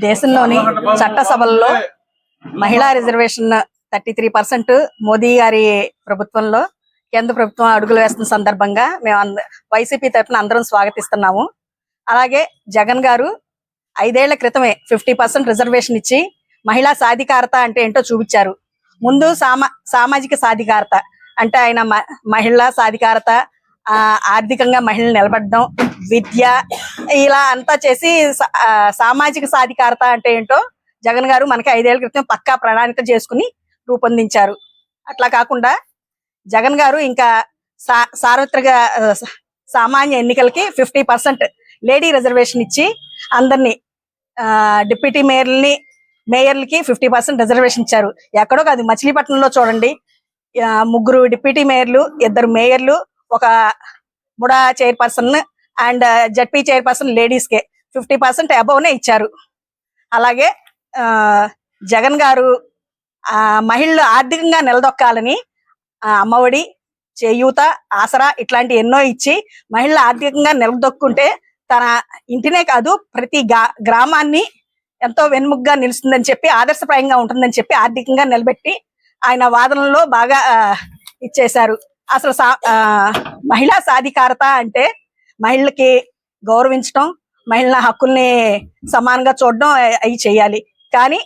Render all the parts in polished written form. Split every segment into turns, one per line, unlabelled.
దేశంలోని చట్టసభల్లో మహిళా రిజర్వేషన్ 33% మోదీ గారి ప్రభుత్వంలో కేంద్ర ప్రభుత్వం అడుగులు వేస్తున్న సందర్భంగా మేము వైసీపీ తరఫున అందరం స్వాగతిస్తున్నాము. అలాగే జగన్ గారు 5 ఏళ్ల క్రితమే 50% రిజర్వేషన్ ఇచ్చి మహిళా సాధికారత అంటే ఏంటో చూపించారు. ముందు సామాజిక సాధికారత అంటే ఆయన మహిళా సాధికారత, ఆర్థికంగా మహిళలు నిలబడడం, విద్య ఇలా అంతా చేసి సామాజిక సాధికారత అంటే ఏంటో జగన్ గారు మనకి 5 ఏళ్ల క్రితం పక్కా ప్రణాళిక చేసుకుని రూపొందించారు. అట్లా కాకుండా జగన్ గారు ఇంకా సార్వత్రిక సామాన్య ఎన్నికలకి 50% లేడీ రిజర్వేషన్ ఇచ్చి అందరినీ డిప్యూటీ మేయర్లకి 50% రిజర్వేషన్ ఇచ్చారు. ఎక్కడో కాదు, మచిలీపట్నంలో చూడండి, 3 డిప్యూటీ మేయర్లు, 2 మేయర్లు, ఒక ముడా చైర్పర్సన్ అండ్ జడ్పీ చైర్పర్సన్ లేడీస్కే 50% అబౌవ్నే ఇచ్చారు. అలాగే జగన్ గారు మహిళలు ఆర్థికంగా నిలదొక్కాలని అమ్మఒడి, చేయూత, ఆసరా ఇట్లాంటి ఎన్నో ఇచ్చి మహిళలు ఆర్థికంగా నిలదొక్కుంటే తన ఇంటినే కాదు ప్రతి గ్రామాన్ని ఎంతో వెన్ముగ్గా నిలుస్తుందని చెప్పి, ఆదర్శప్రాయంగా ఉంటుందని చెప్పి ఆర్థికంగా నిలబెట్టి ఆయన వాదనలో బాగా ఇచ్చేశారు. అసలు మహిళా సాధికారత అంటే మహిళలకి గౌరవించడం, మహిళల హక్కుల్ని సమానంగా చూడడం అవి చేయాలి. కానీ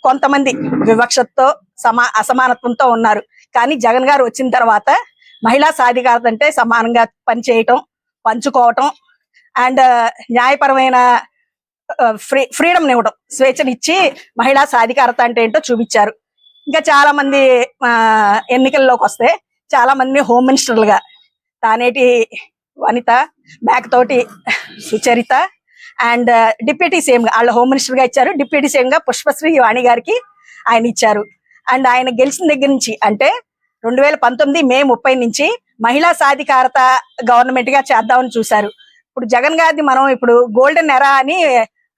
కొంతమంది వివక్షతో అసమానత్వంతో ఉన్నారు. కానీ జగన్ గారు వచ్చిన తర్వాత మహిళా సాధికారత అంటే సమానంగా పనిచేయటం, పంచుకోవటం అండ్ న్యాయపరమైన ఫ్రీడమ్ ఇవ్వడం, స్వేచ్ఛనిచ్చి మహిళా సాధికారత అంటే ఏంటో చూపించారు. ఇంకా చాలా మంది ఎన్నికల్లోకి వస్తే చాలా మంది హోమ్ మినిస్టర్లుగా Taneti Vanitha, Mekathoti Sucharitha and deputy CM గా వాళ్ళ హోమ్ మినిస్టర్ గా ఇచ్చారు. డిప్యూటీ సీఎం గా పుష్పశ్రీ వాణి గారికి ఆయన ఇచ్చారు. అండ్ ఆయన గెలిచిన దగ్గర నుంచి అంటే 2019 మే 30 నుంచి మహిళా సాధికారత గవర్నమెంట్ గా చేద్దామని చూశారు. ఇప్పుడు జగన్ గారిని మనం ఇప్పుడు గోల్డెన్ ఎరా అని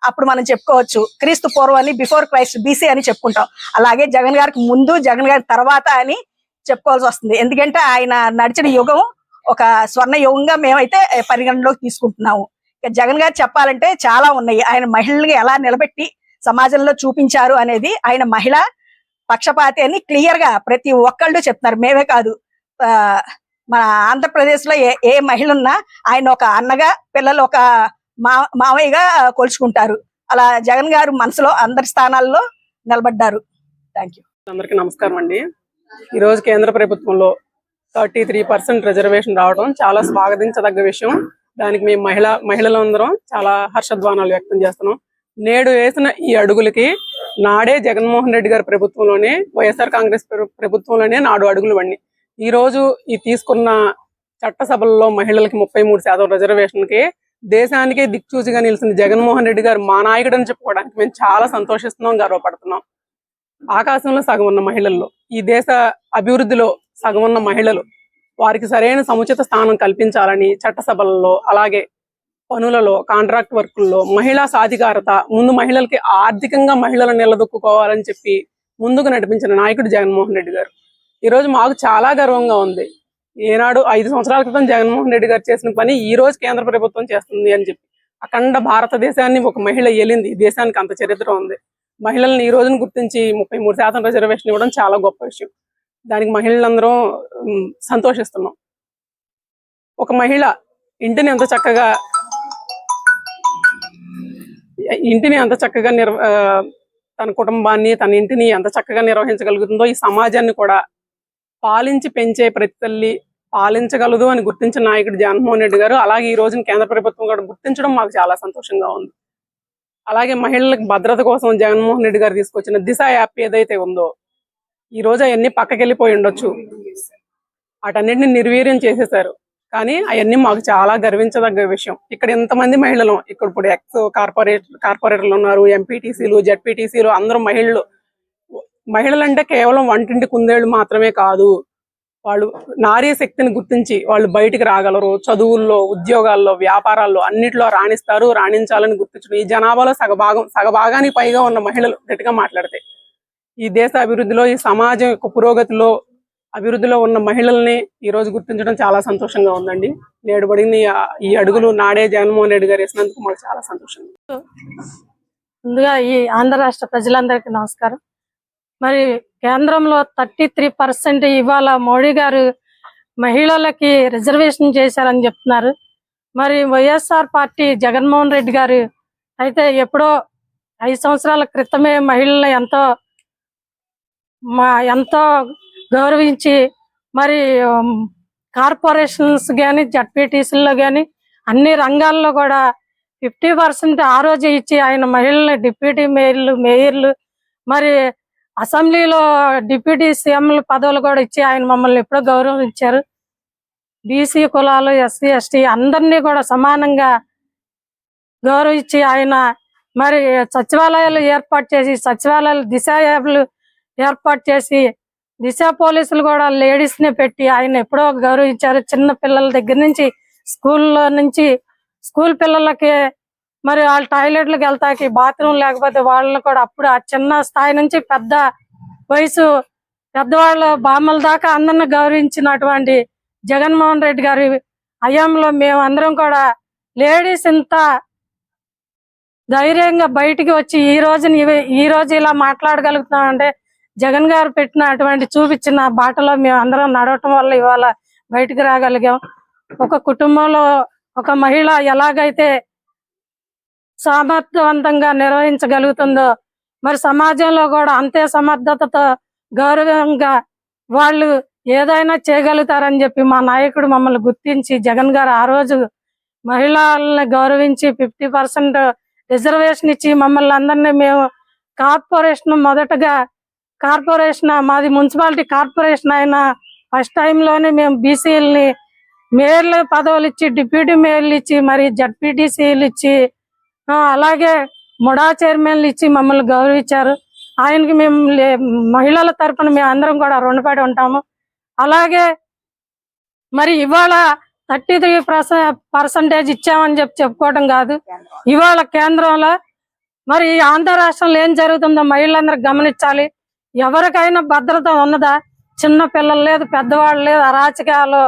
అప్పుడు మనం చెప్పుకోవచ్చు, క్రీస్తు పూర్వం అని, బిఫోర్ క్రైస్ట్ బీసీ అని చెప్పుకుంటాం. అలాగే జగన్ గారికి ముందు, జగన్ గారి తర్వాత అని చెప్పుకోవాల్సి వస్తుంది. ఎందుకంటే ఆయన నడిచిన యుగం ఒక స్వర్ణ యుగంగా మేమైతే పరిగణలోకి తీసుకుంటున్నాము. ఇక జగన్ గారు చెప్పాలంటే చాలా ఉన్నాయి. ఆయన మహిళల్ని ఎలా నిలబెట్టి సమాజంలో చూపించారు అనేది, ఆయన మహిళా పక్షపాతి అని క్లియర్ గా ప్రతి ఒక్కళ్ళు చెప్తున్నారు. మేమే కాదు, మన ఆంధ్రప్రదేశ్ లో ఏ మహిళ ఉన్నా ఆయన ఒక అన్నగా, పిల్లలు ఒక మావయ్యగా కొలుచుకుంటారు. అలా జగన్ గారు మనసులో అందరి స్థానాల్లో నిలబడ్డారు. Thank you.
అందరికీ నమస్కారం అండి. ఈరోజు కేంద్ర ప్రభుత్వంలో 33% రిజర్వేషన్ రావడం చాలా స్వాగతించదగ్గ విషయం. దానికి మేము మహిళలందరం చాలా హర్షధ్వానాలు వ్యక్తం చేస్తున్నాం. నేడు వేసిన ఈ అడుగులకి నాడే జగన్మోహన్ రెడ్డి గారి ప్రభుత్వంలోనే, వైఎస్ఆర్ కాంగ్రెస్ ప్రభుత్వంలోనే నాడు అడుగులు పడి ఈ రోజు ఈ తీసుకున్న చట్టసభల్లో మహిళలకి 33% రిజర్వేషన్ కి దేశానికే దిక్చూచిగా నిలిచిన జగన్మోహన్ రెడ్డి గారు మా నాయకుడు అని చెప్పుకోవడానికి మేము చాలా సంతోషిస్తున్నాం, గర్వపడుతున్నాం. ఆకాశంలో సగం ఉన్న మహిళల్లో, ఈ దేశ అభివృద్ధిలో సగం ఉన్న మహిళలు, వారికి సరైన సముచిత స్థానం కల్పించాలని చట్టసభలలో, అలాగే పనులలో, కాంట్రాక్ట్ వర్కుల్లో మహిళా సాధికారత, ముందు మహిళలకి ఆర్థికంగా మహిళలు నిలదొక్కుకోవాలని చెప్పి ముందుకు నడిపించిన నాయకుడు జగన్మోహన్ రెడ్డి గారు. ఈరోజు మాకు చాలా గర్వంగా ఉంది. ఏనాడు 5 సంవత్సరాల క్రితం జగన్మోహన్ రెడ్డి గారు చేసిన పని ఈ రోజు కేంద్ర ప్రభుత్వం చేస్తుంది అని చెప్పి, అఖండ భారతదేశాన్ని ఒక మహిళ ఏలింది. ఈ దేశానికి అంత చరిత్ర ఉంది. మహిళల్ని ఈ రోజును గుర్తించి 33% రిజర్వేషన్ ఇవ్వడం చాలా గొప్ప విషయం. దానికి మహిళలందరం సంతోషిస్తున్నాం. ఒక మహిళ ఇంటిని ఎంత చక్కగా తన కుటుంబాన్ని, తన ఇంటిని ఎంత చక్కగా నిర్వహించగలుగుతుందో, ఈ సమాజాన్ని కూడా పాలించి పెంచే ప్రతి తల్లి పాలించగలదు అని గుర్తించిన నాయకుడు జగన్మోహన్ రెడ్డి గారు. అలాగే ఈ రోజున కేంద్ర ప్రభుత్వం కూడా గుర్తించడం మాకు చాలా సంతోషంగా ఉంది. అలాగే మహిళలకు భద్రత కోసం జగన్మోహన్ రెడ్డి గారు తీసుకొచ్చిన దిశ యాప్ ఏదైతే ఉందో, ఈ రోజు అవన్నీ పక్కకెళ్ళిపోయి ఉండొచ్చు, వాటన్నిటిని నిర్వీర్యం చేసేశారు. కానీ అవన్నీ మాకు చాలా గర్వించదగ్గ విషయం. ఇక్కడ ఎంతమంది మహిళలు, ఇక్కడ ఇప్పుడు ఎక్స్ కార్పొరేటర్లు ఉన్నారు, ఎంపీటీసీలు, జెడ్పీటీసీలు, అందరూ మహిళలు అంటే కేవలం వంటింటి కుందేళ్లు మాత్రమే కాదు, వాళ్ళు నారీ శక్తిని గుర్తించి వాళ్ళు బయటికి రాగలరు. చదువుల్లో, ఉద్యోగాల్లో, వ్యాపారాల్లో అన్నిట్లో రాణిస్తారు, రాణించాలని గుర్తించడం. ఈ జనాభాలో సగభాగానికి పైగా ఉన్న మహిళలు గట్టిగా మాట్లాడితే ఈ దేశ అభివృద్ధిలో, ఈ సమాజం యొక్క పురోగతిలో, అభివృద్ధిలో ఉన్న మహిళల్ని ఈ రోజు గుర్తించడం చాలా సంతోషంగా ఉందండి. నేడు పడిన ఈ అడుగులు నాడే జగన్మోహన్ రెడ్డి గారు వేసినందుకు మాకు చాలా సంతోషంగా.
ముందుగా ఈ ఆంధ్ర రాష్ట్ర ప్రజలందరికీ నమస్కారం. మరి కేంద్రంలో 33% ఇవాళ మోడీ గారు మహిళలకి రిజర్వేషన్ చేశారని చెప్తున్నారు. మరి వైఎస్ఆర్ పార్టీ జగన్మోహన్ రెడ్డి గారు అయితే ఎప్పుడో 5 సంవత్సరాల క్రితమే మహిళల్ని ఎంతో గౌరవించి మరి కార్పొరేషన్స్ కానీ జడ్పీటీసీల్లో కానీ అన్ని రంగాల్లో కూడా 50% ఆ రోజు ఇచ్చి ఆయన మహిళల్ని డిప్యూటీ మేయర్లు మరి అసెంబ్లీలో డిప్యూటీ సీఎంల పదవులు కూడా ఇచ్చి ఆయన మమ్మల్ని ఎప్పుడో గౌరవించారు. బీసీ కులాలు, ఎస్సీ ఎస్టీ అందరినీ కూడా సమానంగా గౌరవించి ఆయన మరి సచివాలయాలు ఏర్పాటు చేసి, సచివాలయాలు దిశ యాప్లు ఏర్పాటు చేసి, దిశ పోలీసులు కూడా లేడీస్ ని పెట్టి ఆయన ఎప్పుడో గౌరవించారు. చిన్న పిల్లల దగ్గర నుంచి స్కూల్లో నుంచి స్కూల్ పిల్లలకి మరి వాళ్ళ టాయిలెట్లకు వెళ్తాకి బాత్రూమ్ లేకపోతే వాళ్ళని కూడా అప్పుడు ఆ చిన్న స్థాయి నుంచి పెద్ద వయసు పెద్దవాళ్ళ బామ్మల దాకా అందరిని గౌరవించినటువంటి జగన్మోహన్ రెడ్డి గారి హయాంలో మేము అందరం కూడా లేడీస్ ఇంత ధైర్యంగా బయటికి వచ్చి ఈ రోజు ఇలా మాట్లాడగలుగుతున్నామంటే జగన్ గారు పెట్టినటువంటి చూపించిన బాటలో మేము అందరం నడవటం వల్ల ఇవాళ బయటికి రాగలిగాం. ఒక కుటుంబంలో ఒక మహిళ ఎలాగైతే సమర్థవంతంగా నిర్వహించగలుగుతుందో మరి సమాజంలో కూడా అంతే సమర్థతతో గౌరవంగా వాళ్ళు ఏదైనా చేయగలుగుతారని చెప్పి మా నాయకుడు మమ్మల్ని గుర్తించి జగన్ గారు ఆ రోజు మహిళల్ని గౌరవించి 50% రిజర్వేషన్ ఇచ్చి మమ్మల్ని అందరినీ మేము మొదటగా కార్పొరేషన్ మాది మున్సిపాలిటీ కార్పొరేషన్ అయిన ఫస్ట్ టైంలోనే మేము బీసీలని మేయర్ల పదవులు ఇచ్చి, డిప్యూటీ మేయర్లు ఇచ్చి, మరి జడ్పీటీసీలు ఇచ్చి, అలాగే ముడా చైర్మన్లు ఇచ్చి మమ్మల్ని గౌరవించారు. ఆయనకి మేము మహిళల తరపున మేము అందరం కూడా రుణపడి ఉంటాము. అలాగే మరి ఇవాళ 33% ఇచ్చామని చెప్పుకోవడం కాదు, ఇవాళ కేంద్రంలో మరి ఆంధ్ర రాష్ట్రంలో ఏం జరుగుతుందో మహిళలందరూ గమనించాలి. ఎవరికైనా భద్రత ఉన్నదా? చిన్న పిల్లలు లేదు, పెద్దవాళ్ళు లేదు, అరాచకాలు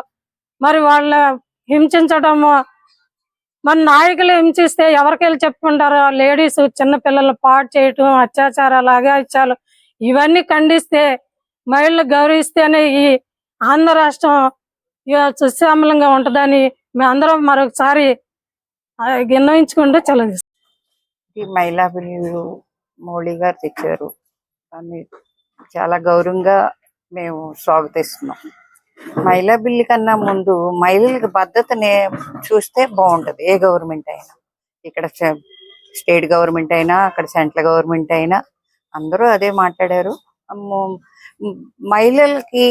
మరి వాళ్ళని హింసించడము, మన నాయకులు హింసిస్తే ఎవరికెళ్ళి చెప్పుకుంటారు? లేడీస్ చిన్న పిల్లలు పాడు చేయటం, అత్యాచారాలు, అగాయిత్యాలు ఇవన్నీ ఖండిస్తే మహిళలు గౌరవిస్తేనే ఈ ఆంధ్ర రాష్ట్రం సుశ్యామలంగా ఉంటుందని మేమందరం మరొకసారి విన్నవించుకుంటూ చెల్లిస్తాం.
ఈ మహిళా బిల్లు మోడీ గారు తెచ్చారు, దాన్ని చాలా గౌరవంగా మేము స్వాగతిస్తున్నాం. మహిళా బిల్లు కన్నా ముందు మహిళలకు భద్రతని చూస్తే బాగుంటది. ఏ గవర్నమెంట్ అయినా, ఇక్కడ స్టేట్ గవర్నమెంట్ అయినా, అక్కడ సెంట్రల్ గవర్నమెంట్ అయినా అందరూ అదే మాట్లాడారు. మహిళలకి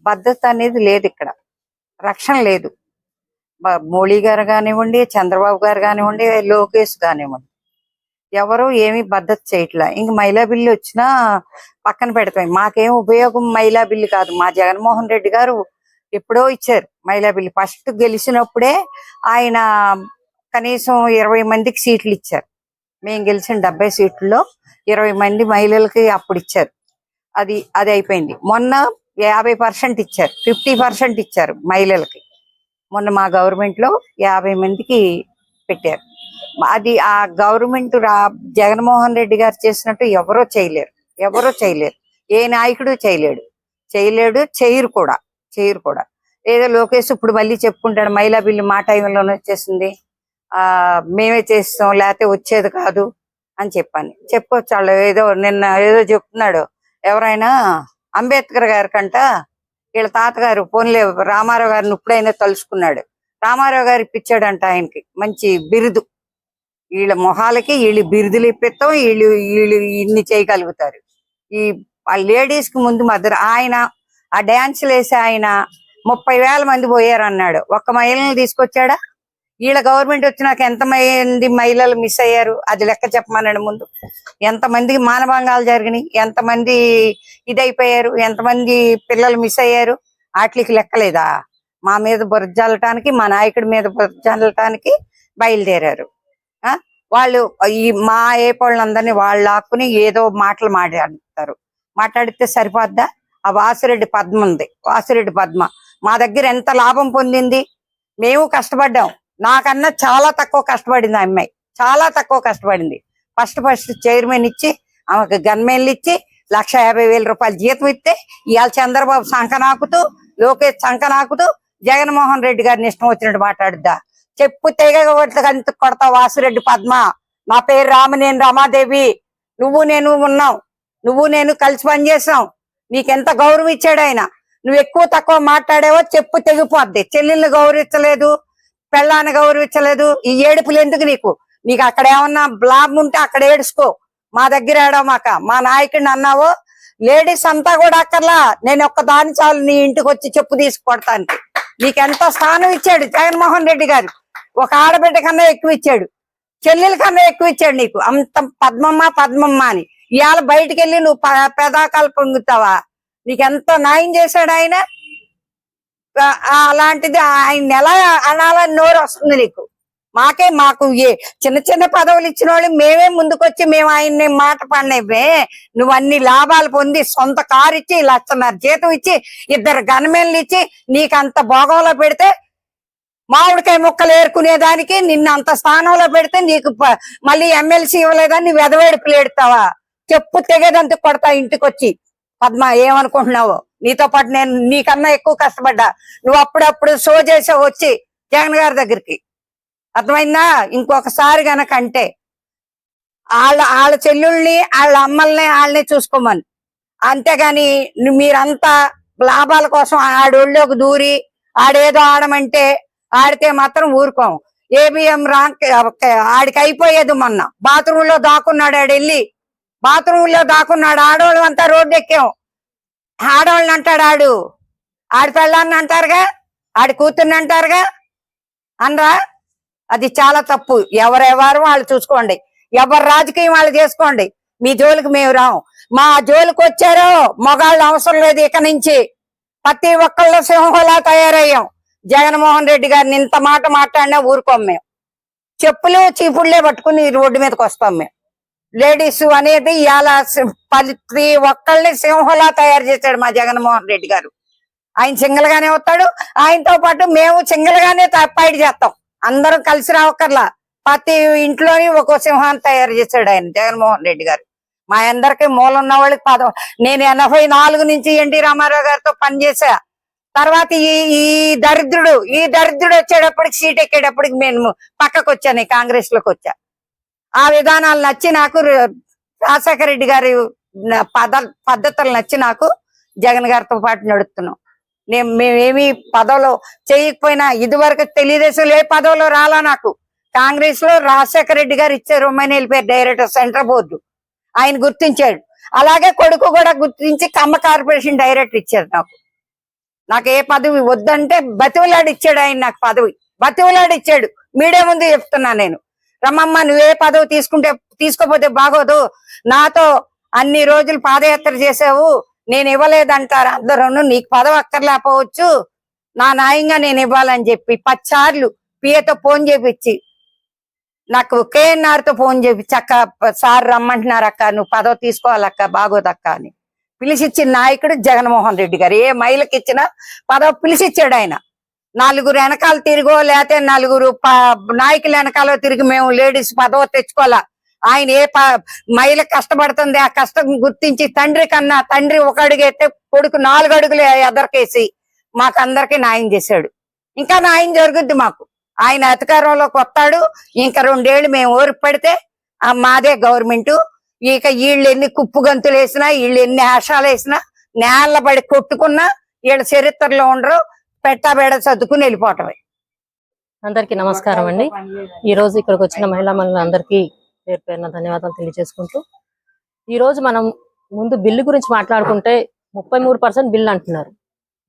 భద్రత అనేది లేదు, ఇక్కడ రక్షణ లేదు. మోడీ గారు కానివ్వండి, చంద్రబాబు గారు కానివ్వండి, లోకేష్ కానివ్వండి, ఎవరు ఏమీ భద్రత చేయట్లా. ఇంక మహిళా బిల్లు వచ్చినా పక్కన పెడతాయి. మాకేం ఉపయోగం మహిళా బిల్లు కాదు. మా జగన్మోహన్ రెడ్డి గారు ఎప్పుడో ఇచ్చారు మహిళా బిల్లు. ఫస్ట్ గెలిచినప్పుడే ఆయన కనీసం 20 మందికి సీట్లు ఇచ్చారు. మేము గెలిచిన 70 సీట్లలో 20 మంది మహిళలకి అప్పుడు ఇచ్చారు. అది అయిపోయింది. మొన్న 50% ఇచ్చారు, 50% ఇచ్చారు మహిళలకి. మొన్న మా గవర్నమెంట్ లో 50 మందికి పెట్టారు. అది ఆ గవర్నమెంట్ జగన్మోహన్ రెడ్డి గారు చేసినట్టు ఎవరో చేయలేరు. ఏ నాయకుడు చేయలేడు, చేయరు కూడా. ఏదో లోకేష్ ఇప్పుడు మళ్ళీ చెప్పుకుంటాడు మహిళా బిల్లు మా టైంలోనే వచ్చేసింది, మేమే చేస్తాం, లేకపోతే వచ్చేది కాదు అని చెప్పొచ్చు. వాళ్ళు నిన్న ఏదో చెప్తున్నాడు. ఎవరైనా అంబేద్కర్ గారి కంట వీళ్ళ తాతగారు పోన్లే రామారావు గారిని ఇప్పుడైనా తలుచుకున్నాడు. రామారావు గారు ఇప్పించాడంట ఆయనకి మంచి బిరుదు. వీళ్ళ మొహాలకి వీళ్ళు బిరుదులు ఇప్పిస్తాం, వీళ్ళు ఇన్ని చేయగలుగుతారు. ఈ లేడీస్ కి ముందు మధ్య ఆయన ఆ డాన్సులు వేసి ఆయన 30,000 మంది పోయారు అన్నాడు. ఒక్క మహిళని తీసుకొచ్చాడా? వీళ్ళ గవర్నమెంట్ వచ్చినాక ఎంతమంది మహిళలు మిస్ అయ్యారు అది లెక్క చెప్పమన్నాడు. ముందు ఎంతమందికి మానభంగాలు జరిగినాయి, ఎంతమంది ఇదైపోయారు, ఎంతమంది పిల్లలు మిస్ అయ్యారు వాటికి లెక్కలేదా? మా మీద బురద జల్లటానికి, మా నాయకుడి మీద బురద జల్లటానికి బయలుదేరారు. వాళ్ళు ఈ మా ఏపోళ్ళందరినీ వాళ్ళు లాక్కుని ఏదో మాటలు మాట్లాడితే సరిపోద్దా? ఆ వాసిరెడ్డి పద్మ ఉంది, వాసిరెడ్డి పద్మ మా దగ్గర ఎంత లాభం పొందింది. మేము కష్టపడ్డాం. నాకన్నా చాలా తక్కువ కష్టపడింది ఆ అమ్మాయి, చాలా తక్కువ కష్టపడింది. ఫస్ట్ చైర్మన్ ఇచ్చి, ఆమెకు గన్మెన్లు ఇచ్చి 1,50,000 రూపాయలు జీతం ఇస్తే ఇవాళ చంద్రబాబు సంకనాకుతూ, లోకేష్ సంకనాకుతూ, జగన్మోహన్ రెడ్డి గారిని ఇష్టం వచ్చినట్టు మాట్లాడుద్దా? చెప్పు తెగ కొడతా వాసిరెడ్డి పద్మ. నా పేరు రామనేని రమాదేవి. నువ్వు నేను ఉన్నాం, నువ్వు నేను కలిసి పనిచేసాం. నీకెంత గౌరవం ఇచ్చాడు ఆయన. నువ్వు ఎక్కువ తక్కువ మాట్లాడేవో చెప్పు తెగిపోద్ది. చెల్లెల్ని గౌరవించలేదు, పెళ్ళాన్ని గౌరవించలేదు. ఈ ఏడుపులు ఎందుకు నీకు? నీకు అక్కడ ఏమన్నా లాభం ఉంటే అక్కడ ఏడుసుకో, మా దగ్గర ఏడవమాక. మా నాయకుడిని అన్నావో లేడీస్ అంతా కూడా అక్కర్లా, నేను ఒక్క దాని చాలు నీ ఇంటికి వచ్చి చెప్పు తీసుకొడతానికి. నీకెంత స్థానం ఇచ్చాడు జగన్మోహన్ రెడ్డి గారు. ఒక ఆడబిడ్డ కన్నా ఎక్కువ ఇచ్చాడు, చెల్లెల కన్నా ఎక్కువ ఇచ్చాడు నీకు. అంత పద్మమ్మ అని ఇవాళ బయటికి వెళ్ళి నువ్వు పెదాకాలు పొంగుతావా? నీకెంత న్యాయం చేశాడు ఆయన. అలాంటిది ఆయన ఎలా అనాలని నోరు వస్తుంది నీకు? మాకు చిన్న చిన్న పదవులు ఇచ్చిన వాళ్ళు మేమే ముందుకొచ్చి మేము ఆయన్ని మాట పడినవే. నువ్వు అన్ని లాభాలు పొంది, సొంత కారు ఇచ్చి, 1,50,000 జీతం ఇచ్చి, 2 గన్మెన్లు ఇచ్చి, నీకు అంత భోగంలో పెడితే, మామిడికాయ ముక్కలు ఏరుకునేదానికి నిన్ను అంత స్థానంలో పెడితే నీకు మళ్ళీ ఎమ్మెల్సీ ఇవ్వలేదని నువ్వు ఎదవేడుపులు ఏడుతావా? చెప్పు తెగేదంత కొడతా ఇంటికి వచ్చి. పద్మ, ఏమనుకుంటున్నావు? నీతో పాటు నేను నీకన్నా ఎక్కువ కష్టపడ్డా. నువ్వు అప్పుడప్పుడు షో చేసావు వచ్చి జగన్ గారి దగ్గరికి. అర్థమైందా? ఇంకొకసారి గనక అంటే వాళ్ళ చెల్లుల్ని, వాళ్ళ అమ్మల్ని, వాళ్ళని చూసుకోమని. అంతేగాని మీరంతా లాభాల కోసం ఆడోళ్ళలోకి దూరి ఆడేదో ఆడమంటే ఆడితే మాత్రం ఊరుకోము. ఏబిఎం ఆడికి అయిపోయేది. మొన్న బాత్రూమ్ లో దాక్కున్నాడు, ఆడెళ్ళి బాత్రూమ్ లో దాక్కున్నాడు. ఆడవాళ్ళు అంతా రోడ్డు ఎక్కాం. ఆడవాళ్ళని అంటాడు, ఆడి పెళ్ళాన్ని అంటారుగా, ఆడి కూతుర్ని అంటారుగా, అనరా? అది చాలా తప్పు. ఎవరెవరు వాళ్ళు చూసుకోండి, ఎవరు రాజకీయం వాళ్ళు చేసుకోండి. మీ జోలికి మేము రాము. మా జోలికి వచ్చారో మగాళ్ళు అవసరం లేదు. ఇక నుంచి ప్రతి ఒక్కళ్ళు సింహంలా తయారయ్యాం. జగన్మోహన్ రెడ్డి గారిని ఇంత మాట మాట్లాడినా ఊరుకోం మేము. చెప్పులు చీపుళ్లే పట్టుకుని రోడ్డు మీదకి వస్తాం మేము. లేడీస్ అనేది ఇవాళ ప్రతి ఒక్కళ్ళని సింహంలా తయారు చేశాడు మా జగన్మోహన్ రెడ్డి గారు. ఆయన సింగిల్ గానే వస్తాడు, ఆయనతో పాటు మేము సింగిల్ గానే ఫైట్ చేస్తాం. అందరం కలిసి రావక్కర్లా. ప్రతి ఇంట్లోని ఒక సింహాన్ని తయారు చేశాడు ఆయన జగన్మోహన్ రెడ్డి గారు. మా అందరికి మూలం ఉన్న వాళ్ళకి నేను 84 నుంచి ఎన్టీ రామారావు గారితో పనిచేసా. తర్వాత ఈ దరిద్రుడు వచ్చేటప్పటికి, సీట్ ఎక్కేటప్పటికి నేను పక్కకు వచ్చాను, కాంగ్రెస్ లోకి వచ్చా. ఆ విధానాలు నచ్చి నాకు, రాజశేఖర రెడ్డి గారి పద్ధతులు నచ్చి నాకు జగన్ గారితో పాటు నడుస్తున్నాం. మేమేమి పదవులు చేయకపోయినా, ఇదివరకు తెలుగుదేశంలో ఏ పదవులు రాలా నాకు. కాంగ్రెస్ లో రాజశేఖర రెడ్డి గారు ఇచ్చారు, ఉమ్మని వెళ్ళిపోయారు డైరెక్టర్ సెంట్రల్ బోర్డు. ఆయన గుర్తించాడు. అలాగే కొడుకు కూడా గుర్తించి కమ్మ కార్పొరేషన్ డైరెక్టర్ ఇచ్చారు నాకు ఏ పదవి వద్దంటే బతివులాడి ఇచ్చాడు ఆయన నాకు పదవి. బతివులాడి ఇచ్చాడు. మీడియా ముందు చెప్తున్నా నేను. రమ్మమ్మ, నువ్వే పదవి తీసుకోపోతే బాగోదు. నాతో అన్ని రోజులు పాదయాత్ర చేసావు, నేను ఇవ్వలేదంటారు అందరూ. నీకు పదవి అక్కర్లేకపోవచ్చు, నా న్యాయంగా నేను ఇవ్వాలని చెప్పి 10 సార్లు పిఏతో ఫోన్ చేపించి, నాకు కేఎన్ఆర్ తో ఫోన్ చేపించి, అక్క సార్ రమ్మంటున్నారు అక్క, నువ్వు పదవి తీసుకోవాలక్క, బాగోదక్క అని పిలిచిచ్చిన నాయకుడు జగన్మోహన్ రెడ్డి గారు. ఏ మహిళకి ఇచ్చినా పదవి పిలిచిచ్చాడు ఆయన. 4 వెనకాల తిరిగో, లేకపోతే 4 నాయకుల వెనకాల తిరిగి మేము లేడీస్ పదవి తెచ్చుకోవాలా. ఆయన ఏ మహిళ కష్టపడుతుంది ఆ కష్టం గుర్తించి, తండ్రి 1 అడుగైతే కొడుకు 4 అడుగులు ఎదరికేసి మాకు అందరికి న్యాయం చేశాడు. ఇంకా న్యాయం జరుగుద్ది మాకు. ఆయన అధికారంలోకి వస్తాడు. ఇంకా 2 ఏళ్ళు మేము ఓరికి పడితే మాదే గవర్నమెంట్. ఇక వీళ్ళు ఎన్ని కుప్పు గంతులు వేసినా, వీళ్ళు ఎన్ని ఆశాలు వేసినా, నేల పడి కొట్టుకున్నా వీళ్ళ చరిత్రలో ఉండరు. పెట్టబేడ సర్దుకుని వెళ్ళిపోవటమే.
అందరికీ నమస్కారం అండి. ఈ రోజు ఇక్కడికి వచ్చిన మహిళా మనులందరికీ పేరు పేరున ధన్యవాదాలు తెలియజేసుకుంటూ, ఈ రోజు మనం ముందు బిల్లు గురించి మాట్లాడుకుంటే 33% బిల్లు అంటున్నారు.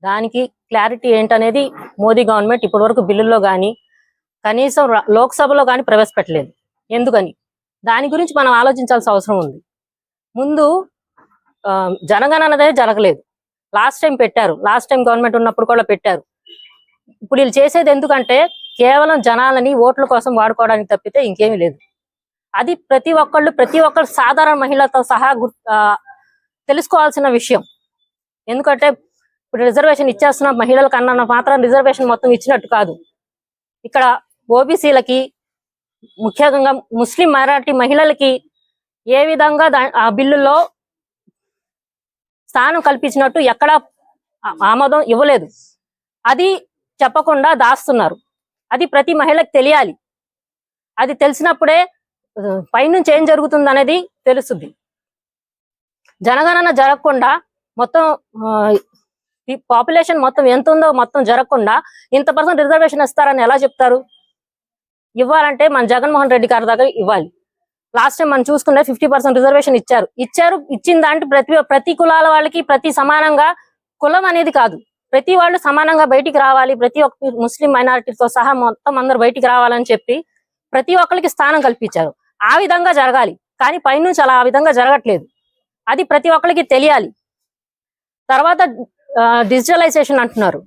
దానికి క్లారిటీ ఏంటనేది మోదీ గవర్నమెంట్ ఇప్పటి వరకు బిల్లుల్లో కానీ, కనీసం లోక్సభలో కానీ ప్రవేశపెట్టలేదు. ఎందుకని? దాని గురించి మనం ఆలోచించాల్సిన అవసరం ఉంది. ముందు జనగణన అనేది జరగలేదు. లాస్ట్ టైం పెట్టారు, లాస్ట్ టైం గవర్నమెంట్ ఉన్నప్పుడు కూడా పెట్టారు. ఇప్పుడు వీళ్ళు చేసేది ఎందుకంటే కేవలం జనాలని ఓట్ల కోసం వాడుకోవడానికి తప్పితే ఇంకేమీ లేదు. అది ప్రతి ఒక్కళ్ళు సాధారణ మహిళలతో సహా తెలుసుకోవాల్సిన విషయం. ఎందుకంటే ఇప్పుడు రిజర్వేషన్ ఇచ్చేస్తున్న మహిళలకు అన్న మాత్రం రిజర్వేషన్ మొత్తం ఇచ్చినట్టు కాదు. ఇక్కడ ఓబీసీలకి, ముఖ్యంగా ముస్లిం మైనారిటీ మహిళలకి ఏ విధంగా ఆ బిల్లులో స్థానం కల్పించినట్టు ఎక్కడా ఆమోదం ఇవ్వలేదు. అది చెప్పకుండా దాస్తున్నారు. అది ప్రతి మహిళకు తెలియాలి. అది తెలిసినప్పుడే పైనుంచి ఏం జరుగుతుంది అనేది తెలుస్తుంది. జనగణన జరగకుండా మొత్తం పాపులేషన్ మొత్తం ఎంత ఉందో మొత్తం జరగకుండా ఇంత % రిజర్వేషన్ ఇస్తారని ఎలా చెప్తారు? ఇవ్వాలంటే మన జగన్మోహన్ రెడ్డి గారి దగ్గర ఇవ్వాలి. లాస్ట్ టైం మనం చూసుకుంటే 50% రిజర్వేషన్ ఇచ్చిన దాంట్లో ప్రతి కులాల వాళ్ళకి ప్రతి సమానంగా, కులం అనేది కాదు, ప్రతి వాళ్ళు సమానంగా బయటికి రావాలి, ప్రతి ఒక్క ముస్లిం మైనారిటీతో సహా మొత్తం అందరూ బయటికి రావాలని చెప్పి ప్రతి ఒక్కరికి స్థానం కల్పించారు. ఆ విధంగా జరగాలి. కానీ పైనుంచి అలా ఆ విధంగా జరగట్లేదు. అది ప్రతి ఒక్కరికి తెలియాలి. తర్వాత డిజిటలైజేషన్ అంటున్నారు.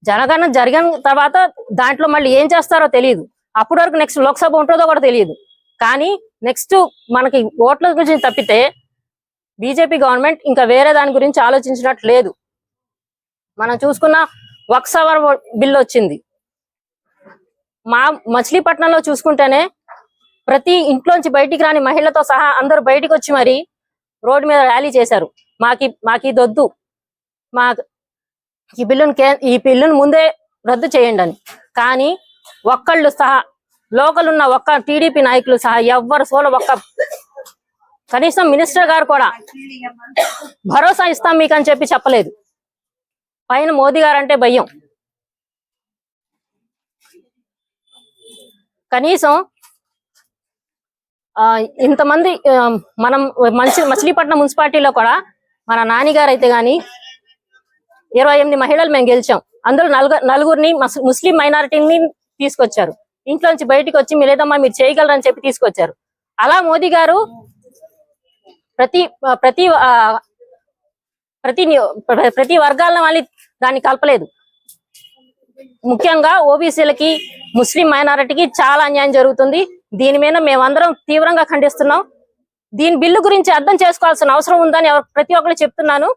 జనగణన జరిగిన తర్వాత దాంట్లో మళ్ళీ ఏం చేస్తారో తెలియదు. అప్పటి వరకు నెక్స్ట్ లోక్సభ ఉంటుందో కూడా తెలియదు. కానీ నెక్స్ట్ మనకి ఓట్ల గురించి తప్పితే బీజేపీ గవర్నమెంట్ ఇంకా వేరే దాని గురించి ఆలోచించినట్టు లేదు. మనం చూసుకున్న వక్ఫ్ సవరణ బిల్లు వచ్చింది. మా మచిలీపట్నంలో చూసుకుంటేనే ప్రతి ఇంట్లోంచి బయటికి రాని మహిళతో సహా అందరూ బయటికి వచ్చి మరి రోడ్డు మీద ర్యాలీ చేశారు. మాకి దొద్దు, మా ఈ బిల్లును ముందే రద్దు చేయండి అని. కానీ ఒక్కళ్ళు సహా, లోకల్ ఉన్న ఒక్క టీడీపీ నాయకులు సహా ఎవ్వరు కనీసం మినిస్టర్ గారు కూడా భరోసా ఇస్తాం మీకు అని చెప్పలేదు. పైన మోదీ గారు అంటే భయం. కనీసం ఇంతమంది మనం మచిలీపట్నం మున్సిపాలిటీలో కూడా మన నానిగారు అయితే గాని 28 మహిళలు మేము గెలిచాం. అందులో నలుగురిని ముస్లిం మైనారిటీని తీసుకొచ్చారు. ఇంట్లోంచి బయటికి వచ్చి మీరేదమ్మా మీరు చేయగలరని చెప్పి తీసుకొచ్చారు. అలా మోదీ గారు ప్రతి వర్గాల మళ్ళీ దాన్ని కలపలేదు. ముఖ్యంగా ఓబీసీలకి, ముస్లిం మైనారిటీకి చాలా అన్యాయం జరుగుతుంది. దీని మీద మేమందరం తీవ్రంగా ఖండిస్తున్నాం. దీని బిల్లు గురించి అర్థం చేసుకోవాల్సిన అవసరం ఉందని ప్రతి ఒక్కరు చెప్తున్నాను.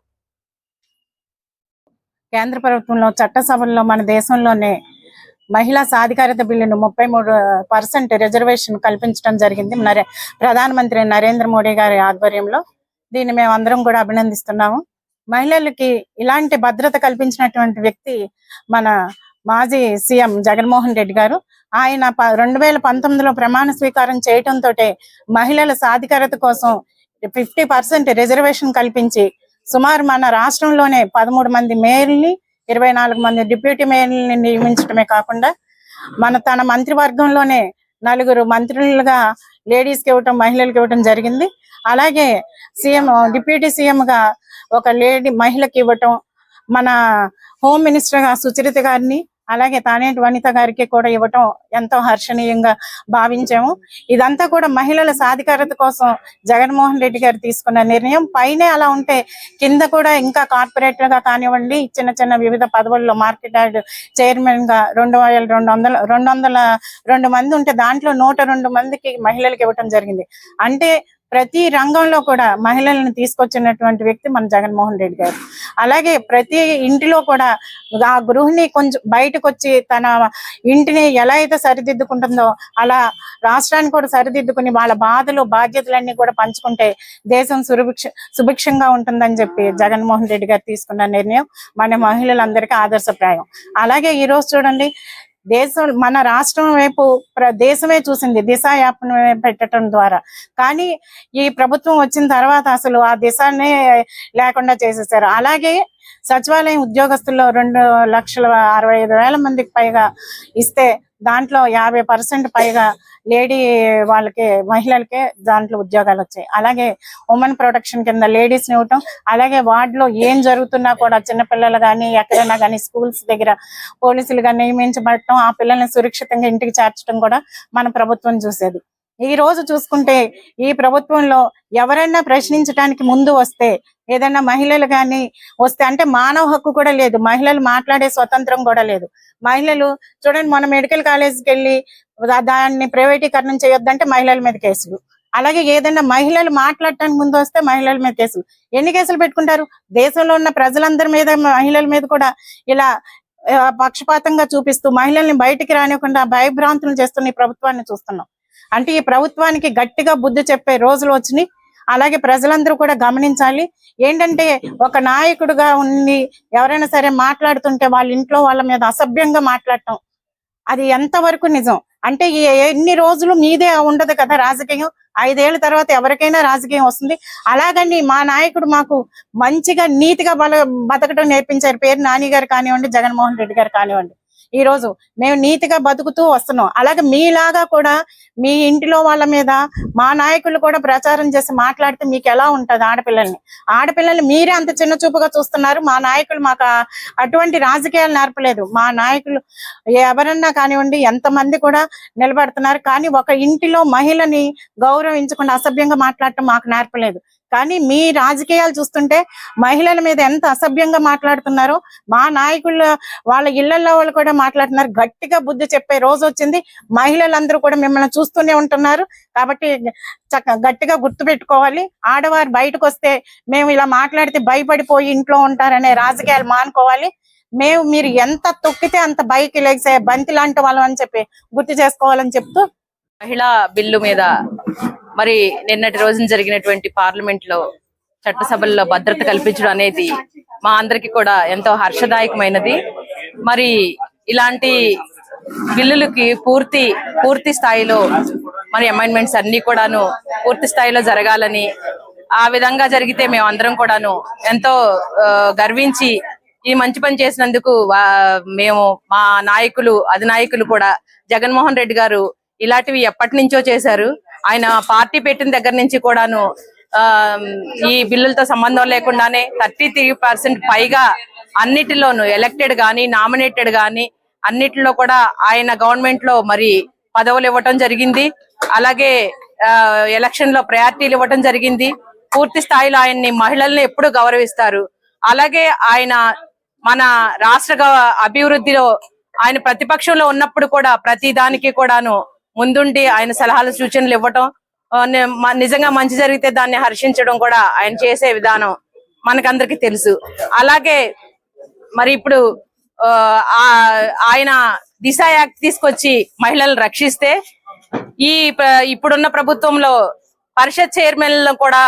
కేంద్ర ప్రభుత్వంలో చట్టసభల్లో మన దేశంలోనే మహిళా సాధికారత బిల్లును 33% రిజర్వేషన్ కల్పించడం జరిగింది ప్రధానమంత్రి నరేంద్ర మోడీ గారి ఆధ్వర్యంలో. దీన్ని మేము అందరం కూడా అభినందిస్తున్నాము. మహిళలకి ఇలాంటి భద్రత కల్పించినటువంటి వ్యక్తి మన మాజీ సీఎం జగన్మోహన్ రెడ్డి గారు. ఆయన 2019లో ప్రమాణ స్వీకారం చేయటంతో మహిళల సాధికారత కోసం 50% రిజర్వేషన్ కల్పించి సుమారు మన రాష్ట్రంలోనే 13 మంది మేయర్ని, 24 మంది డిప్యూటీ మేయర్ని నియమించడమే కాకుండా తన మంత్రివర్గంలోనే 4 మంత్రులుగా లేడీస్కి ఇవ్వటం, మహిళలకు ఇవ్వటం జరిగింది. అలాగే డిప్యూటీ సీఎం గా ఒక మహిళకి ఇవ్వటం, మన హోమ్ మినిస్టర్ గా సుచరిత గారిని, అలాగే తానేటి వనిత గారికి కూడా ఇవ్వటం ఎంతో హర్షణీయంగా భావించాము. ఇదంతా కూడా మహిళల సాధికారత కోసం జగన్మోహన్ రెడ్డి గారు తీసుకున్న నిర్ణయం. పైనే అలా ఉంటే కింద కూడా ఇంకా కార్పొరేటర్ గా కానివ్వండి, చిన్న చిన్న వివిధ పదవుల్లో మార్కెట్ యార్డ్ చైర్మన్ గా 202 మంది ఉంటే దాంట్లో 102 మందికి మహిళలకు ఇవ్వటం జరిగింది. అంటే ప్రతి రంగంలో కూడా మహిళలను తీసుకొచ్చినటువంటి వ్యక్తి మన జగన్మోహన్ రెడ్డి గారు. అలాగే ప్రతి ఇంటిలో కూడా ఆ గృహిణి కొంచెం బయటకు వచ్చి తన ఇంటిని ఎలా అయితే సరిదిద్దుకుంటుందో అలా రాష్ట్రాన్ని కూడా సరిదిద్దుకుని వాళ్ళ బాధలు, బాధ్యతలన్నీ కూడా పంచుకుంటే దేశం సుభిక్షంగా ఉంటుందని చెప్పి జగన్మోహన్ రెడ్డి గారు తీసుకున్న నిర్ణయం మన మహిళలందరికీ ఆదర్శప్రాయం. అలాగే ఈ రోజు చూడండి, మన రాష్ట్రం వైపు దేశమే చూసింది దిశ యాప్ను పెట్టడం ద్వారా. కానీ ఈ ప్రభుత్వం వచ్చిన తర్వాత అసలు ఆ దిశనే లేకుండా చేసేసారు. అలాగే సచివాలయం ఉద్యోగస్తుల్లో 2,65,000 మందికి పైగా ఇస్తే దాంట్లో 50% పైగా లేడీ వాళ్ళకి, మహిళలకే దాంట్లో ఉద్యోగాలు వచ్చాయి. అలాగే ఉమెన్ ప్రొటెక్షన్ కింద లేడీస్ ని ఇవ్వటం, అలాగే వార్డులో ఏం జరుగుతున్నా కూడా చిన్నపిల్లలు కానీ ఎక్కడైనా కానీ స్కూల్స్ దగ్గర పోలీసులుగా నియమించబడటం, ఆ పిల్లల్ని సురక్షితంగా ఇంటికి చేర్చడం కూడా మన ప్రభుత్వం చూసేది. ఈ రోజు చూసుకుంటే ఈ ప్రభుత్వంలో ఎవరైనా ప్రశ్నించడానికి ముందు వస్తే, ఏదైనా మహిళలు కానీ వస్తే, అంటే మానవ హక్కు కూడా లేదు, మహిళలు మాట్లాడే స్వతంత్రం కూడా లేదు. మహిళలు చూడండి, మన మెడికల్ కాలేజ్కి వెళ్ళి దాన్ని ప్రైవేటీకరణం చేయొద్దంటే మహిళల మీద కేసులు. అలాగే ఏదైనా మహిళలు మాట్లాడటానికి ముందు వస్తే మహిళల మీద కేసులు. ఎన్ని కేసులు పెట్టుకుంటారు? దేశంలో ఉన్న ప్రజలందరి మీద, మహిళల మీద కూడా ఇలా పక్షపాతంగా చూపిస్తూ మహిళల్ని బయటికి రానివ్వకుండా భయభ్రాంతులు చేస్తున్న ఈ ప్రభుత్వాన్ని చూస్తున్నాం. అంటే ఈ ప్రభుత్వానికి గట్టిగా బుద్ధి చెప్పే రోజులు వచ్చినాయి. అలాగే ప్రజలందరూ కూడా గమనించాలి. ఏంటంటే ఒక నాయకుడుగా ఉండి ఎవరైనా సరే మాట్లాడుతుంటే వాళ్ళ ఇంట్లో వాళ్ళ మీద అసభ్యంగా మాట్లాడటం, అది ఎంతవరకు నిజం? అంటే ఎన్ని రోజులు మీదే ఉండదు కదా రాజకీయం. 5 ఏళ్ల తర్వాత ఎవరికైనా రాజకీయం వస్తుంది. అలాగని మా నాయకుడు మాకు మంచిగా నీతిగా బతకడం నేర్పించారు. పేరు నాని గారు కానివ్వండి, జగన్మోహన్ రెడ్డి గారు కానివ్వండి. ఈ రోజు మేము నీతిగా బతుకుతూ వస్తున్నాం. అలాగే మీలాగా కూడా మీ ఇంటిలో వాళ్ళ మీద మా నాయకులు కూడా ప్రచారం చేసి మాట్లాడితే మీకు ఎలా ఉంటది? ఆడపిల్లల్ని మీరే అంత చిన్న చూపుగా చూస్తున్నారు. మా నాయకులు మాకు అటువంటి రాజకీయాలు నేర్పలేదు. మా నాయకులు ఎవరన్నా కానివ్వండి, ఎంతమంది కూడా నిలబడుతున్నారు. కానీ ఒక ఇంటిలో మహిళని గౌరవించకుండా అసభ్యంగా మాట్లాడటం మాకు నేర్పలేదు. కానీ మీ రాజకీయాలు చూస్తుంటే మహిళల మీద ఎంత అసభ్యంగా మాట్లాడుతున్నారో, మా నాయకులు వాళ్ళ ఇళ్లలో వాళ్ళు కూడా మాట్లాడుతున్నారు. గట్టిగా బుద్ధి చెప్పే రోజు వచ్చింది. మహిళలందరూ కూడా మిమ్మల్ని చూస్తూనే ఉంటున్నారు. కాబట్టి గట్టిగా గుర్తు పెట్టుకోవాలి. ఆడవారు బయటకు వస్తే మేము ఇలా మాట్లాడితే భయపడిపోయి ఇంట్లో ఉంటారనే రాజకీయాలు మానుకోవాలి. మీరు ఎంత తొక్కితే అంత బైక్ లేసే బంతి లాంటి వాళ్ళం అని చెప్పి గుర్తు చేసుకోవాలని చెప్తూ,
మహిళా బిల్లు మీద మరి నిన్నటి రోజున జరిగినటువంటి పార్లమెంట్ లో చట్టసభల్లో భద్రత కల్పించడం అనేది మా అందరికి కూడా ఎంతో హర్షదాయకమైనది. మరి ఇలాంటి బిల్లులకి పూర్తి స్థాయిలో మరి అమెండ్మెంట్స్ అన్ని కూడాను పూర్తి స్థాయిలో జరగాలని, ఆ విధంగా జరిగితే మేము అందరం కూడాను ఎంతో గర్వించి ఈ మంచి పని చేసినందుకు మేము మా నాయకులు అధినాయకులు కూడా జగన్మోహన్ రెడ్డి గారు ఇలాంటివి ఎప్పటి నుంచో చేశారు. ఆయన పార్టీ పెట్టిన దగ్గర నుంచి కూడాను ఈ బిల్లులతో సంబంధం లేకుండానే 33% పైగా అన్నిటిలోనూ ఎలక్టెడ్ గాని, నామినేటెడ్ గాని అన్నిటిలో కూడా ఆయన గవర్నమెంట్ లో మరి పదవులు ఇవ్వటం జరిగింది. అలాగే ఎలక్షన్ లో ప్రయారిటీలు ఇవ్వటం జరిగింది. పూర్తి స్థాయిలో ఆయన్ని మహిళల్ని ఎప్పుడు గౌరవిస్తారు. అలాగే ఆయన మన రాష్ట్ర అభివృద్ధిలో ఆయన ప్రతిపక్షంలో ఉన్నప్పుడు కూడా ప్రతి దానికి కూడాను ముందుండి ఆయన సలహాలు సూచనలు ఇవ్వటం, నిజంగా మంచి జరిగితే దాన్ని హర్షించడం కూడా ఆయన చేసే విధానం మనకందరికి తెలుసు. అలాగే మరి ఇప్పుడు ఆయన దిశ యాక్ట్ తీసుకొచ్చి మహిళలను రక్షిస్తే, ఇప్పుడున్న ప్రభుత్వంలో పరిషత్ చైర్మన్లను కూడా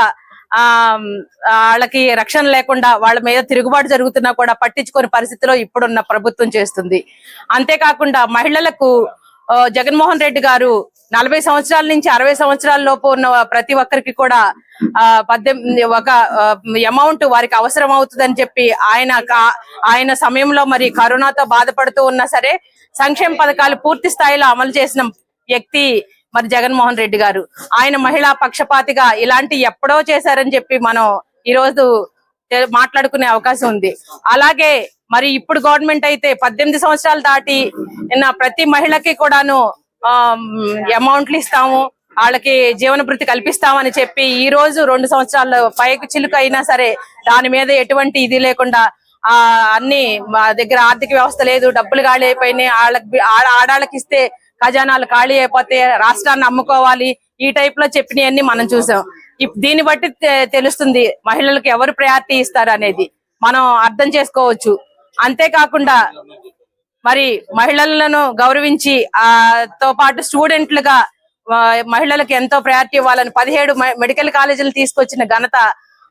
వాళ్ళకి రక్షణ లేకుండా వాళ్ళ మీద తిరుగుబాటు జరుగుతున్నా కూడా పట్టించుకోని పరిస్థితిలో ఇప్పుడున్న ప్రభుత్వం చేస్తుంది. అంతేకాకుండా మహిళలకు జగన్మోహన్ రెడ్డి గారు 40 సంవత్సరాల నుంచి 60 సంవత్సరాల లోపు ఉన్న ప్రతి ఒక్కరికి కూడా 18 ఒక అమౌంట్ వారికి అవసరం అవుతుందని చెప్పి ఆయన సమయంలో మరి కరోనాతో బాధపడుతూ ఉన్నా సరే సంక్షేమ పథకాలు పూర్తి స్థాయిలో అమలు చేసిన వ్యక్తి మరి జగన్మోహన్ రెడ్డి గారు. ఆయన మహిళా పక్షపాతిగా ఇలాంటి ఎప్పుడో చేశారని చెప్పి మనం ఈ రోజు మాట్లాడుకునే అవకాశం ఉంది. అలాగే మరి ఇప్పుడు గవర్నమెంట్ అయితే 18 సంవత్సరాలు దాటి ప్రతి మహిళకి కూడాను అమౌంట్లు ఇస్తాము, వాళ్ళకి జీవన భృతి కల్పిస్తామని చెప్పి ఈ రోజు 2 సంవత్సరాలు పైకి చిలుక అయినా సరే దాని మీద ఎటువంటి ఇది లేకుండా అన్ని మా దగ్గర ఆర్థిక వ్యవస్థ లేదు, డబ్బులు ఖాళీ అయిపోయినాయి, ఆడాళ్ళకి ఇస్తే ఖజానాలు ఖాళీ అయిపోతే రాష్ట్రాన్ని అమ్ముకోవాలి, ఈ టైప్ లో చెప్పినవన్నీ మనం చూసాం. దీన్ని బట్టి తెలుస్తుంది మహిళలకు ఎవరు ప్రయారిటీ ఇస్తారు అనేది మనం అర్థం చేసుకోవచ్చు. అంతేకాకుండా మరి మహిళలను గౌరవించి తో పాటు స్టూడెంట్లుగా మహిళలకు ఎంతో ప్రయారిటీ ఇవ్వాలని 17 మెడికల్ కాలేజీలు తీసుకొచ్చిన ఘనత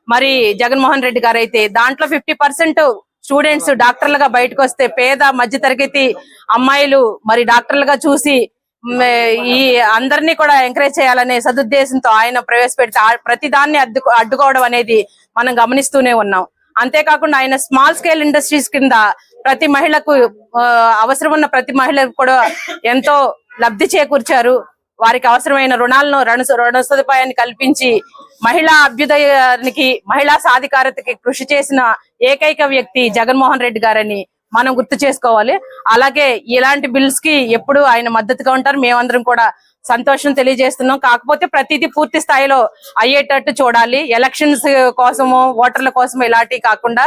మరి జగన్మోహన్ రెడ్డి గారు అయితే, దాంట్లో 50% స్టూడెంట్స్ డాక్టర్లుగా బయటకు వస్తే పేద మధ్య తరగతి అమ్మాయిలు మరి డాక్టర్లుగా చూసి ఈ అందరినీ కూడా ఎంకరేజ్ చేయాలనే సదుద్దేశంతో ఆయన ప్రవేశపెడితే ప్రతి దాన్ని అడ్డుకోవడం అనేది మనం గమనిస్తూనే ఉన్నాం. అంతేకాకుండా ఆయన స్మాల్ స్కేల్ ఇండస్ట్రీస్ కింద ప్రతి మహిళకు అవసరం ఉన్న ప్రతి మహిళకు కూడా ఎంతో లబ్ధి చేకూర్చారు. వారికి అవసరమైన రుణ సదుపాయాన్ని కల్పించి మహిళా అభ్యుదయానికి, మహిళా సాధికారతకి కృషి చేసిన ఏకైక వ్యక్తి జగన్మోహన్ రెడ్డి గారని మనం గుర్తు చేసుకోవాలి. అలాగే ఇలాంటి బిల్స్ కి ఎప్పుడు ఆయన మద్దతుగా ఉంటారు. మేమందరం కూడా సంతోషం తెలియజేస్తున్నాం. కాకపోతే ప్రతిదీ పూర్తి స్థాయిలో అయ్యేటట్టు చూడాలి. ఎలక్షన్స్ కోసము ఓటర్ల కోసం ఇలాంటివి కాకుండా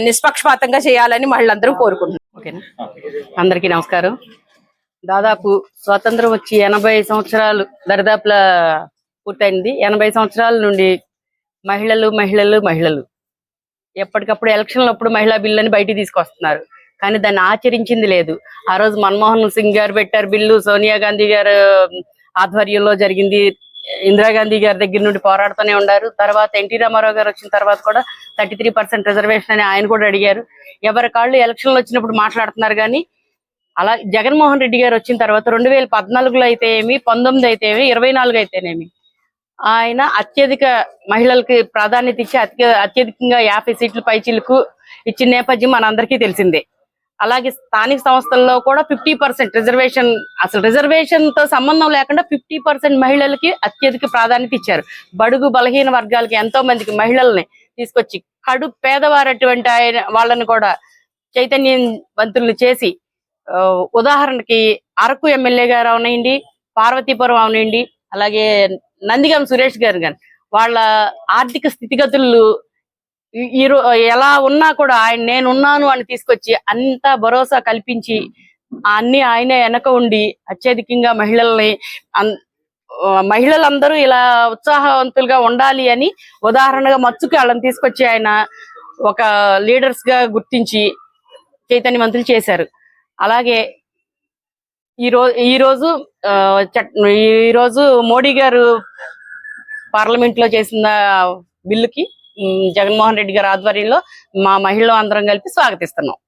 నిష్పక్షపాతంగా చేయాలని మహిళలందరూ కోరుకుంటున్నాం. ఓకేనా?
అందరికీ నమస్కారం. దాదాపు స్వాతంత్రం వచ్చి 80 సంవత్సరాలు దరిదాపులా పూర్తయింది. 80 సంవత్సరాల నుండి మహిళలు ఎప్పటికప్పుడు ఎలక్షన్లప్పుడు మహిళా బిల్లు అని బయటికి తీసుకొస్తున్నారు, కానీ దాన్ని ఆచరించింది లేదు. ఆ రోజు మన్మోహన్ సింగ్ గారు పెట్టారు బిల్లు, సోనియా గాంధీ గారు ఆధ్వర్యంలో జరిగింది, ఇందిరాగాంధీ గారి దగ్గర నుండి పోరాడుతూనే ఉన్నారు. తర్వాత ఎన్టీ రామారావు గారు వచ్చిన తర్వాత కూడా 33% రిజర్వేషన్ అని ఆయన కూడా అడిగారు. ఎవరి కాళ్ళు ఎలక్షన్లు వచ్చినప్పుడు మాట్లాడుతున్నారు. కానీ అలా జగన్మోహన్ రెడ్డి గారు వచ్చిన తర్వాత 2014లో అయితే ఏమి, 19 అయితే ఏమి, 24 అయితేనేమి ఆయన అత్యధిక మహిళలకి ప్రాధాన్యత ఇచ్చి అత్యధికంగా 50 సీట్లు పైచిలకు ఇచ్చిన నేపథ్యం మనందరికీ తెలిసిందే. అలాగే స్థానిక సంస్థల్లో కూడా 50% రిజర్వేషన్, అసలు రిజర్వేషన్ తో సంబంధం లేకుండా 50% మహిళలకి అత్యధిక ప్రాధాన్యత ఇచ్చారు. బడుగు బలహీన వర్గాలకి ఎంతో మందికి మహిళల్ని తీసుకొచ్చి కడు పేదవారటువంటి వాళ్ళని కూడా చైతన్యవంతులు చేసి, ఉదాహరణకి అరకు ఎమ్మెల్యే గారు అవనండి, పార్వతీపురం అవనండి, అలాగే నందిగం సురేష్ గారు కానీ వాళ్ళ ఆర్థిక స్థితిగతులు ఎలా ఉన్నా కూడా నేనున్నాను అని తీసుకొచ్చి అంతా భరోసా కల్పించి అన్ని ఆయనే వెనక ఉండి అత్యధికంగా మహిళలందరూ ఇలా ఉత్సాహవంతులుగా ఉండాలి అని ఉదాహరణగా మచ్చుకి వాళ్ళని తీసుకొచ్చి ఆయన ఒక లీడర్స్ గా గుర్తించి చైతన్యవంతులు చేశారు. అలాగే ఈ రోజు మోడీ గారు పార్లమెంట్ లో చేసిన బిల్లుకి జగన్మోహన్ రెడ్డి గారి ఆధ్వర్యంలో మా మహిళలు అందరం కలిపి స్వాగతిస్తున్నాం.